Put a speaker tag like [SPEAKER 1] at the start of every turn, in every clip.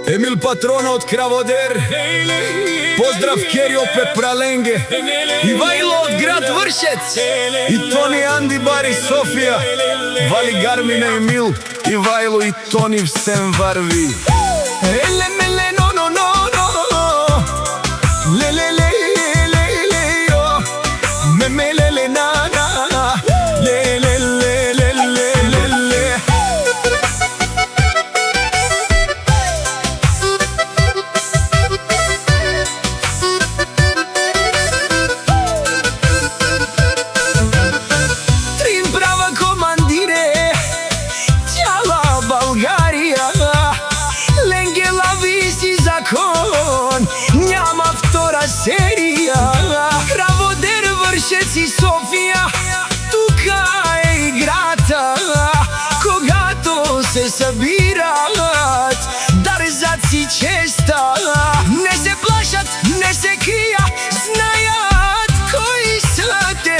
[SPEAKER 1] Емил Патрона од Краводер, поздрав Керио Пепраленге, Ивајло од град Вршец, и Тони Анди Бари Софија, Вали Гармина Емил, Ивајло и Тони всем варви. Еле меле но но но но, леле леле леле йо, меме леле на на, леле леле леле. Трин права командире, цяла Българија, ленге лави си закон, няма втора серија. Краводер, Вршец и Софија, тука е играта, когато се събират дързаци честа. Не се плашат, не се крият, знаят кои са те.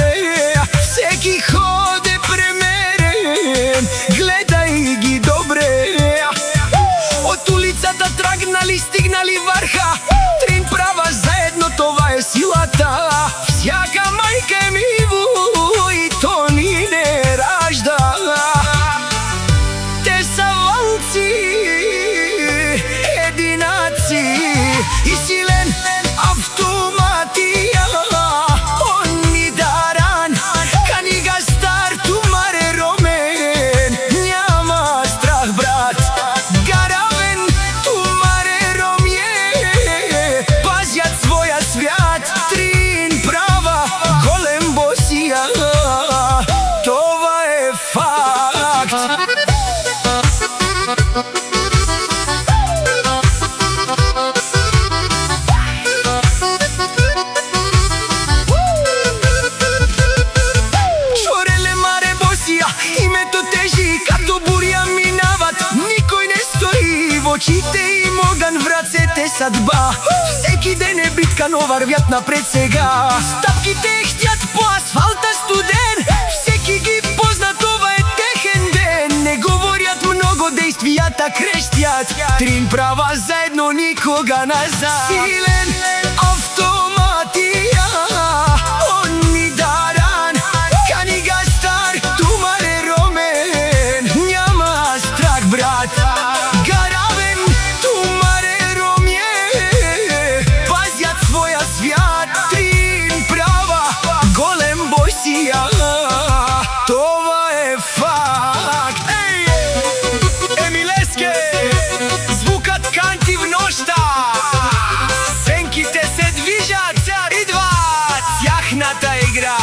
[SPEAKER 1] Всеки ход е премерен, гледай ги добре. От улицата трагнали, стигнали върха, Трин права заедно, това е силата. Всяка майка е мило и то ни не ражда. Те са вълци, единаци и силен автоматия. Они даран, канига стар, тумаре ромен, няма страх брат. Гаравен, тумаре ромje, пазят своя свят. Трин права, голем босија, това е факт. Чореле маре босија, името тежи, като бурја минават, никой не стои. В очите им оган, в ръцете съдба, всеки ден е битка, но вървят напред сега. Стъпките хтят по асфалта студен, всеки ги позна, това е техен ден. Не говорят много, действията крещят. Трин права заедно, никога назад. Силен автоматия, они даран, канига стар, тумаре ромен, няма страх брат. Гаравен, тумаре ромje, пазят своя свят. Трин права, голем босија, това е факт. Емилеске, звукът канти в нощта, сенките се движат, идва тяхната игра.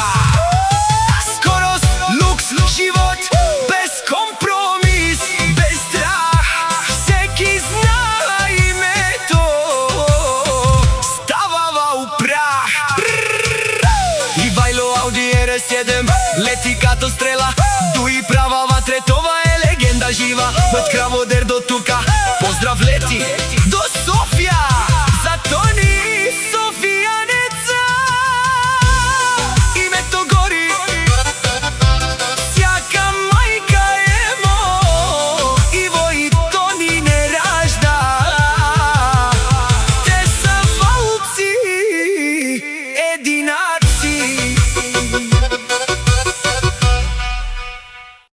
[SPEAKER 1] Скорост, лукс, живот, без компромис, без страх. Всеки знае името, става у прах. Ивајло Ауди R7 лети като стрела, дуи права ватре, това е легенда жива. От Краводер до